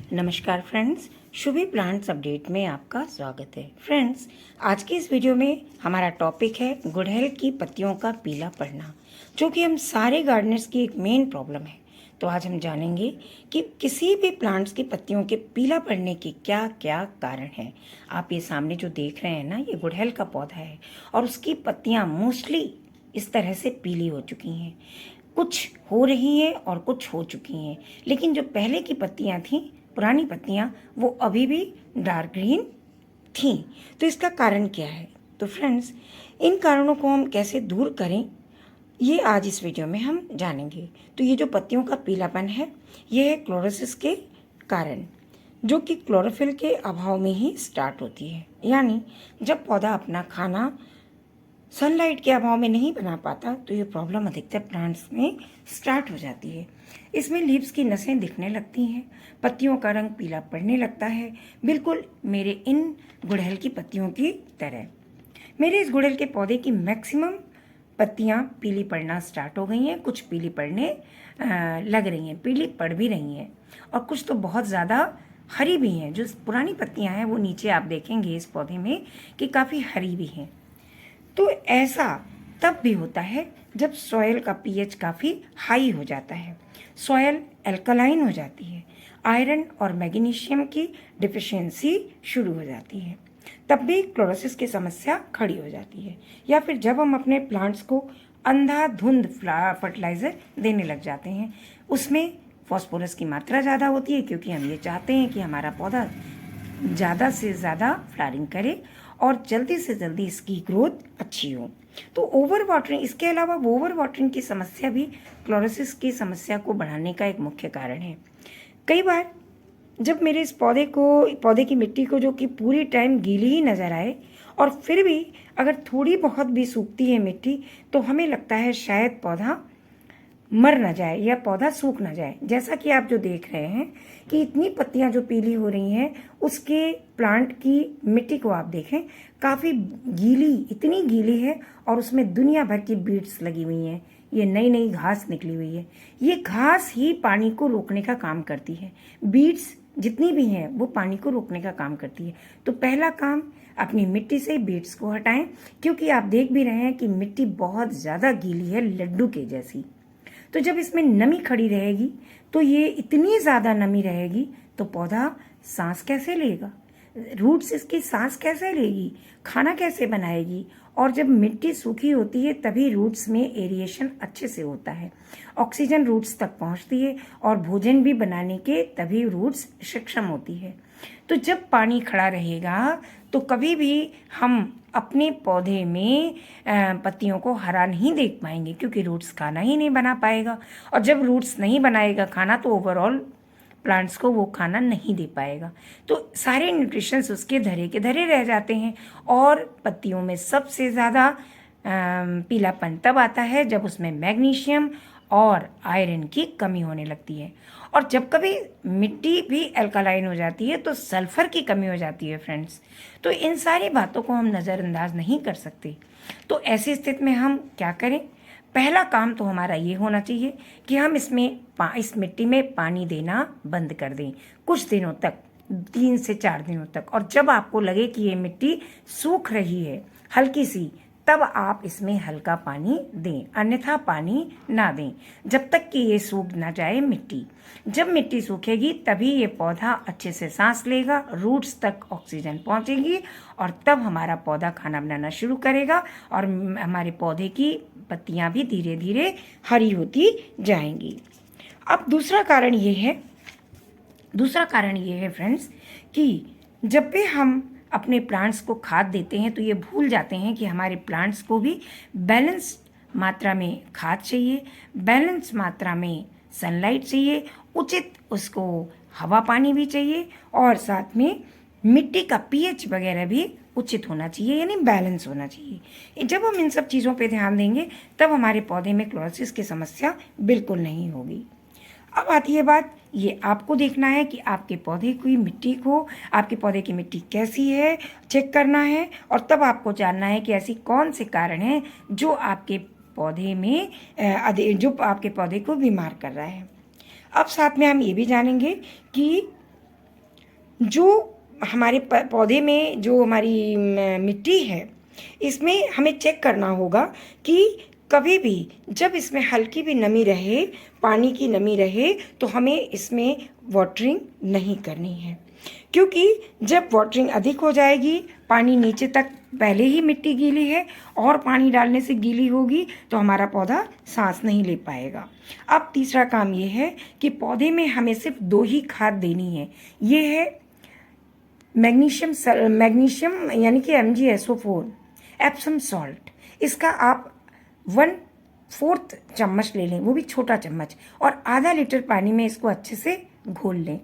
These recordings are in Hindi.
नमस्कार फ्रेंड्स, शुभी प्लांट्स अपडेट में आपका स्वागत है। फ्रेंड्स, आज की इस वीडियो में हमारा टॉपिक है गुड़हल की पत्तियों का पीला पड़ना, जो कि हम सारे गार्डनर्स की एक मेन प्रॉब्लम है। तो आज हम जानेंगे कि किसी भी प्लांट्स की पत्तियों के पीला पड़ने के क्या क्या कारण हैं। आप ये सामने जो देख रहे हैं ना, ये गुड़हल का पौधा है और उसकी पत्तियाँ मोस्टली इस तरह से पीली हो चुकी हैं। कुछ हो रही हैं और कुछ हो चुकी हैं, लेकिन जो पहले की पत्तियाँ थीं, पुरानी पत्तियाँ, वो अभी भी डार्क ग्रीन थीं। तो इसका कारण क्या है? तो फ्रेंड्स, इन कारणों को हम कैसे दूर करें, ये आज इस वीडियो में हम जानेंगे। तो ये जो पत्तियों का पीलापन है, ये है क्लोरोसिस के कारण, जो कि क्लोरोफिल के अभाव में ही स्टार्ट होती है। यानी जब पौधा अपना खाना सनलाइट के अभाव में नहीं बना पाता, तो ये प्रॉब्लम अधिकतर प्लांट्स में स्टार्ट हो जाती है। इसमें लीव्स की नसें दिखने लगती हैं, पत्तियों का रंग पीला पड़ने लगता है, बिल्कुल मेरे इन गुड़हल की पत्तियों की तरह। मेरे इस गुड़हल के पौधे की मैक्सिमम पत्तियां पीली पड़ना स्टार्ट हो गई हैं, कुछ पीली पड़ने लग रही हैं, पीली पड़ भी रही हैं, और कुछ तो बहुत ज़्यादा हरी भी हैं। जो पुरानी पत्तियां हैं वो नीचे आप देखेंगे इस पौधे में कि काफ़ी हरी भी हैं। तो ऐसा तब भी होता है जब सॉयल का पीएच काफ़ी हाई हो जाता है, सॉयल एल्कलाइन हो जाती है, आयरन और मैग्नीशियम की डिफिशियंसी शुरू हो जाती है, तब भी क्लोरोसिस की समस्या खड़ी हो जाती है। या फिर जब हम अपने प्लांट्स को अंधाधुंध फर्टिलाइज़र देने लग जाते हैं, उसमें फॉस्फोरस की मात्रा ज़्यादा होती है, क्योंकि हम ये चाहते हैं कि हमारा पौधा ज़्यादा से ज़्यादा फ्लावरिंग करे और जल्दी से जल्दी इसकी ग्रोथ अच्छी हो। तो ओवर वाटरिंग, इसके अलावा ओवर वाटरिंग की समस्या भी क्लोरोसिस की समस्या को बढ़ाने का एक मुख्य कारण है। कई बार जब मेरे इस पौधे की मिट्टी को, जो कि पूरी टाइम गीली ही नज़र आए, और फिर भी अगर थोड़ी बहुत भी सूखती है मिट्टी, तो हमें लगता है शायद पौधा मर ना जाए या पौधा सूख ना जाए। जैसा कि आप जो देख रहे हैं कि इतनी पत्तियां जो पीली हो रही हैं, उसके प्लांट की मिट्टी को आप देखें, काफ़ी गीली, इतनी गीली है, और उसमें दुनिया भर की बीड्स लगी हुई हैं। ये नई नई घास निकली हुई है। ये घास ही पानी को रोकने का काम करती है। बीड्स जितनी भी हैं वो पानी को रोकने का काम करती है। तो पहला काम, अपनी मिट्टी से बीड्स को हटाएं, क्योंकि आप देख भी रहे हैं कि मिट्टी बहुत ज़्यादा गीली है, लड्डू के जैसी। तो जब इसमें नमी खड़ी रहेगी, तो ये इतनी ज़्यादा नमी रहेगी तो पौधा सांस कैसे लेगा, रूट्स इसकी सांस कैसे लेगी, खाना कैसे बनाएगी। और जब मिट्टी सूखी होती है तभी रूट्स में एरिएशन अच्छे से होता है, ऑक्सीजन रूट्स तक पहुंचती है, और भोजन भी बनाने के तभी रूट्स सक्षम होती है। तो जब पानी खड़ा रहेगा तो कभी भी हम अपने पौधे में पत्तियों को हरा नहीं देख पाएंगे, क्योंकि रूट्स खाना ही नहीं बना पाएगा, और जब रूट्स नहीं बनाएगा खाना, तो ओवरऑल प्लांट्स को वो खाना नहीं दे पाएगा। तो सारे न्यूट्रिशंस उसके धरे के धरे रह जाते हैं, और पत्तियों में सबसे ज़्यादा पीलापन तब आता है जब उसमें मैग्नीशियम और आयरन की कमी होने लगती है। और जब कभी मिट्टी भी अल्कलाइन हो जाती है तो सल्फर की कमी हो जाती है फ्रेंड्स। तो इन सारी बातों को हम नज़रअंदाज नहीं कर सकते। तो ऐसी स्थिति में हम क्या करें? पहला काम तो हमारा ये होना चाहिए कि हम इस मिट्टी में पानी देना बंद कर दें कुछ दिनों तक, 3 से 4 दिनों तक। और जब आपको लगे कि ये मिट्टी सूख रही है हल्की सी, तब आप इसमें हल्का पानी दें, अन्यथा पानी ना दें जब तक कि ये सूख ना जाए मिट्टी। जब मिट्टी सूखेगी तभी ये पौधा अच्छे से सांस लेगा, रूट्स तक ऑक्सीजन पहुंचेगी, और तब हमारा पौधा खाना बनाना शुरू करेगा, और हमारे पौधे की पत्तियां भी धीरे धीरे हरी होती जाएंगी। अब दूसरा कारण ये है फ्रेंड्स कि जब भी हम अपने प्लांट्स को खाद देते हैं तो ये भूल जाते हैं कि हमारे प्लांट्स को भी बैलेंस मात्रा में खाद चाहिए, बैलेंस मात्रा में सनलाइट चाहिए, उचित उसको हवा पानी भी चाहिए, और साथ में मिट्टी का पीएच वगैरह भी उचित होना चाहिए, यानी बैलेंस होना चाहिए। जब हम इन सब चीज़ों पे ध्यान देंगे तब हमारे पौधे में क्लोरोसिस की समस्या बिल्कुल नहीं होगी। अब आती है बात, ये आपको देखना है कि आपके पौधे की मिट्टी कैसी है, चेक करना है, और तब आपको जानना है कि ऐसी कौन से कारण हैं जो आपके पौधे को बीमार कर रहा है। अब साथ में हम ये भी जानेंगे कि जो हमारे पौधे में जो हमारी मिट्टी है, इसमें हमें चेक करना होगा कि कभी भी जब इसमें हल्की भी नमी रहे, पानी की नमी रहे, तो हमें इसमें वाटरिंग नहीं करनी है, क्योंकि जब वाटरिंग अधिक हो जाएगी, पानी नीचे तक पहले ही मिट्टी गीली है और पानी डालने से गीली होगी, तो हमारा पौधा सांस नहीं ले पाएगा। अब तीसरा काम ये है कि पौधे में हमें सिर्फ 2 ही खाद देनी है। ये है मैग्नीशियम यानी कि MgSO4, एप्सम सॉल्ट। इसका आप 1/4 चम्मच ले लें, वो भी छोटा चम्मच, और आधा लीटर पानी में इसको अच्छे से घोल लें।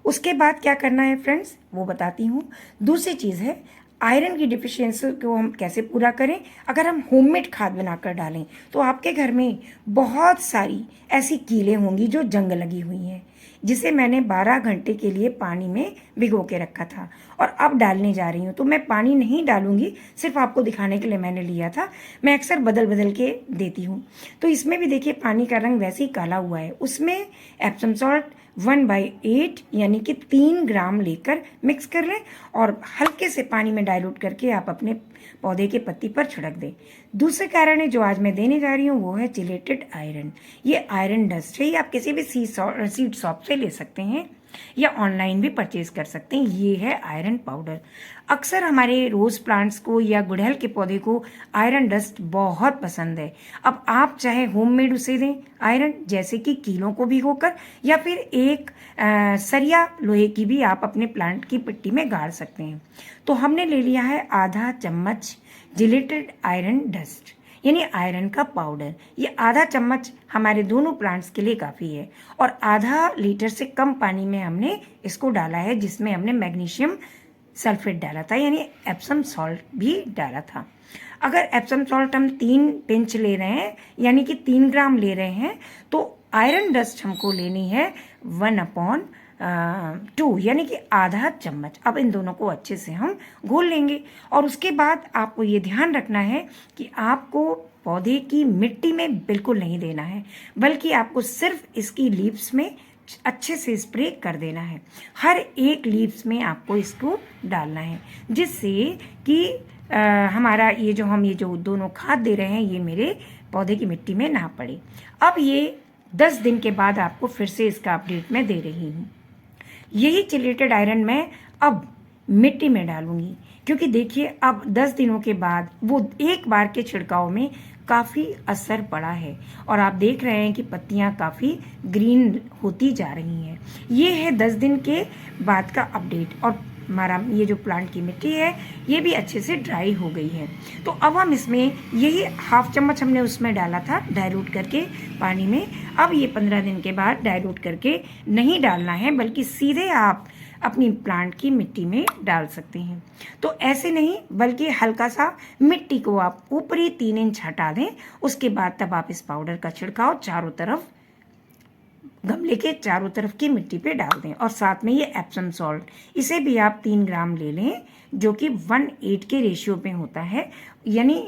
उसके बाद क्या करना है फ्रेंड्स, वो बताती हूँ। दूसरी चीज़ है आयरन की डिफिशियंसी को हम कैसे पूरा करें। अगर हम होममेड खाद बनाकर डालें तो आपके घर में बहुत सारी ऐसी कीलें होंगी जो जंग लगी हुई हैं, जिसे मैंने 12 घंटे के लिए पानी में भिगो के रखा था और अब डालने जा रही हूँ। तो मैं पानी नहीं डालूंगी, सिर्फ आपको दिखाने के लिए मैंने लिया था। मैं अक्सर बदल बदल के देती हूँ। तो इसमें भी देखिए पानी का रंग वैसे ही काला हुआ है। उसमें एप्सम सॉल्ट 1/8 यानी कि 3 ग्राम लेकर मिक्स कर लें और हल्के से पानी में डाइल्यूट करके आप अपने पौधे के पत्ती पर छिड़क दें। दूसरे कारण है जो आज मैं देने जा रही हूँ, वो है चिलेटेड आयरन। ये आयरन डस्ट है, ये आप किसी भी सीड शॉप से ले सकते हैं या ऑनलाइन भी परचेज कर सकते हैं। ये है आयरन पाउडर। अक्सर हमारे रोज प्लांट्स को या गुड़हल के पौधे को आयरन डस्ट बहुत पसंद है। अब आप चाहे होममेड उसे दें आयरन, जैसे कि कीलों को भिगोकर, या फिर एक सरिया लोहे की भी आप अपने प्लांट की मिट्टी में गाड़ सकते हैं। तो हमने ले लिया है आधा चम्मच जिलेटेड आयरन डस्ट यानी आयरन का पाउडर। ये आधा चम्मच हमारे दोनों प्लांट्स के लिए काफ़ी है और आधा लीटर से कम पानी में हमने इसको डाला है, जिसमें हमने मैग्नीशियम सल्फेट डाला था यानी एप्सम सॉल्ट भी डाला था। अगर एप्सम सॉल्ट हम 3 पिंच ले रहे हैं यानी कि 3 ग्राम ले रहे हैं, तो आयरन डस्ट हमको लेनी है 1/2 यानी कि आधा चम्मच। अब इन दोनों को अच्छे से हम घोल लेंगे और उसके बाद आपको ये ध्यान रखना है कि आपको पौधे की मिट्टी में बिल्कुल नहीं देना है, बल्कि आपको सिर्फ इसकी लीव्स में अच्छे से स्प्रे कर देना है। हर एक लीव्स में आपको इसको डालना है, जिससे कि हमारा ये जो दोनों खाद दे रहे हैं ये मेरे पौधे की मिट्टी में ना पड़े। अब ये 10 दिन के बाद आपको फिर से इसका अपडेट मैं दे रही हूँ। यही चिलेटेड आयरन मैं अब मिट्टी में डालूंगी, क्योंकि देखिए अब 10 दिनों के बाद वो एक बार के छिड़काव में काफ़ी असर पड़ा है और आप देख रहे हैं कि पत्तियां काफ़ी ग्रीन होती जा रही हैं। ये है 10 दिन के बाद का अपडेट और हमारा ये जो प्लांट की मिट्टी है ये भी अच्छे से ड्राई हो गई है। तो अब हम इसमें यही हाफ चम्मच हमने उसमें डाला था डाइल्यूट करके पानी में। अब ये 15 दिन के बाद डाइल्यूट करके नहीं डालना है, बल्कि सीधे आप अपनी प्लांट की मिट्टी में डाल सकते हैं। तो ऐसे नहीं, बल्कि हल्का सा मिट्टी को आप ऊपरी 3 इंच हटा दें। उसके बाद तब आप इस पाउडर का छिड़काव चारों तरफ, गमले के चारों तरफ की मिट्टी पे डाल दें। और साथ में ये एप्सम सॉल्ट, इसे भी आप 3 ग्राम ले लें, जो कि 1:8 के रेशियो पे होता है, यानी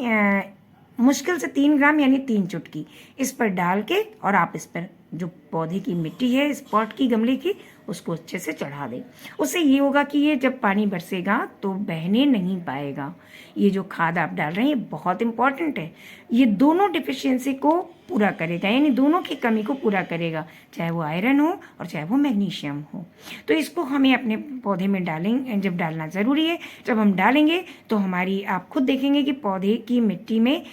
मुश्किल से 3 ग्राम यानी 3 चुटकी इस पर डाल के और आप इस पर जो पौधे की मिट्टी है इस पॉट की, गमले की, उसको अच्छे से चढ़ा दें। उससे ये होगा कि ये जब पानी बरसेगा तो बहने नहीं पाएगा। ये जो खाद आप डाल रहे हैं ये बहुत इंपॉर्टेंट है। ये दोनों डिफिशियंसी को पूरा करेगा, यानी दोनों की कमी को पूरा करेगा, चाहे वो आयरन हो और चाहे वो मैग्नीशियम हो। तो इसको हमें अपने पौधे में डालेंगे, जब डालना ज़रूरी है। जब हम डालेंगे तो हमारी, आप खुद देखेंगे कि पौधे की मिट्टी में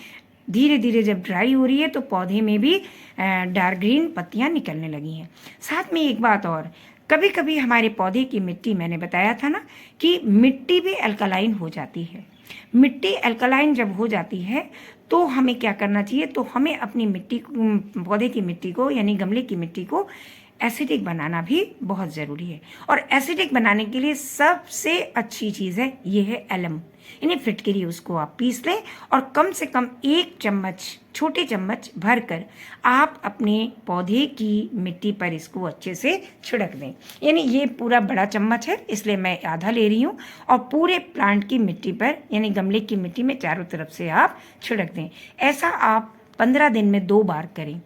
धीरे धीरे जब ड्राई हो रही है तो पौधे में भी डार्क ग्रीन पत्तियां निकलने लगी हैं। साथ में एक बात और, कभी कभी हमारे पौधे की मिट्टी, मैंने बताया था ना कि मिट्टी भी अल्कलाइन हो जाती है। मिट्टी अल्कलाइन जब हो जाती है तो हमें क्या करना चाहिए, तो हमें अपनी मिट्टी, पौधे की मिट्टी को यानी गमले की मिट्टी को एसिडिक बनाना भी बहुत ज़रूरी है। और एसिडिक बनाने के लिए सबसे अच्छी चीज़ है, ये है एलम, यानी फिटकरी। उसको आप पीस लें और कम से कम 1 चम्मच, छोटे चम्मच भर कर आप अपने पौधे की मिट्टी पर इसको अच्छे से छिड़क दें। यानी ये पूरा बड़ा चम्मच है, इसलिए मैं आधा ले रही हूँ, और पूरे प्लांट की मिट्टी पर यानी गमले की मिट्टी में चारों तरफ से आप छिड़क दें। ऐसा आप 15 दिन में 2 बार करें।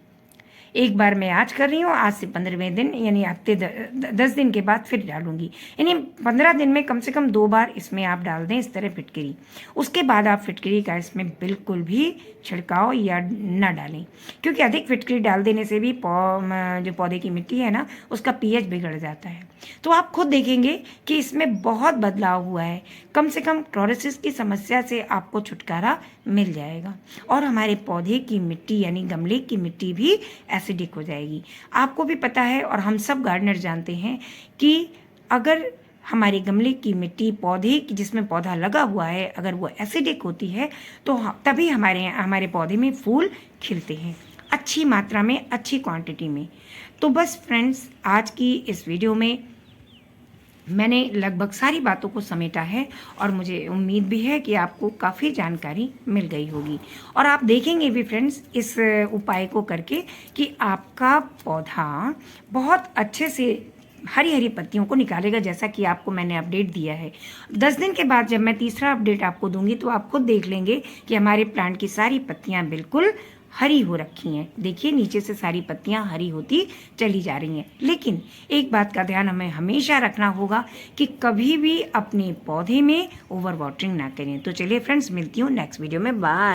एक बार मैं आज कर रही हूँ, आज से 15वें दिन यानी हफ्ते 10 दिन के बाद फिर डालूंगी। यानी 15 दिन में कम से कम 2 बार इसमें आप डाल दें इस तरह फिटकरी। उसके बाद आप फिटकरी का इसमें बिल्कुल भी छिड़काव या ना डालें, क्योंकि अधिक फिटकरी डाल देने से भी जो पौधे की मिट्टी है ना उसका पीएच बिगड़ जाता है। तो आप खुद देखेंगे कि इसमें बहुत बदलाव हुआ है। कम से कम क्लोरोसिस की समस्या से आपको छुटकारा मिल जाएगा और हमारे पौधे की मिट्टी यानी गमले की मिट्टी भी एसिडिक हो जाएगी। आपको भी पता है और हम सब गार्डनर जानते हैं कि अगर हमारे गमले की मिट्टी पौधे की जिसमें पौधा लगा हुआ है अगर वो एसिडिक होती है तो तभी हमारे पौधे में फूल खिलते हैं, अच्छी मात्रा में, अच्छी क्वांटिटी में। तो बस फ्रेंड्स, आज की इस वीडियो में मैंने लगभग सारी बातों को समेटा है और मुझे उम्मीद भी है कि आपको काफ़ी जानकारी मिल गई होगी। और आप देखेंगे भी फ्रेंड्स इस उपाय को करके कि आपका पौधा बहुत अच्छे से हरी हरी पत्तियों को निकालेगा, जैसा कि आपको मैंने अपडेट दिया है। 10 दिन के बाद जब मैं तीसरा अपडेट आपको दूंगी तो आप खुद देख लेंगे कि हमारे प्लांट की सारी पत्तियां बिल्कुल हरी हो रखी हैं। देखिए नीचे से सारी पत्तियां हरी होती चली जा रही हैं। लेकिन एक बात का ध्यान हमें हमेशा रखना होगा कि कभी भी अपने पौधे में ओवर वाटरिंग ना करें। तो चलिए फ्रेंड्स, मिलती हूँ नेक्स्ट वीडियो में। बाय।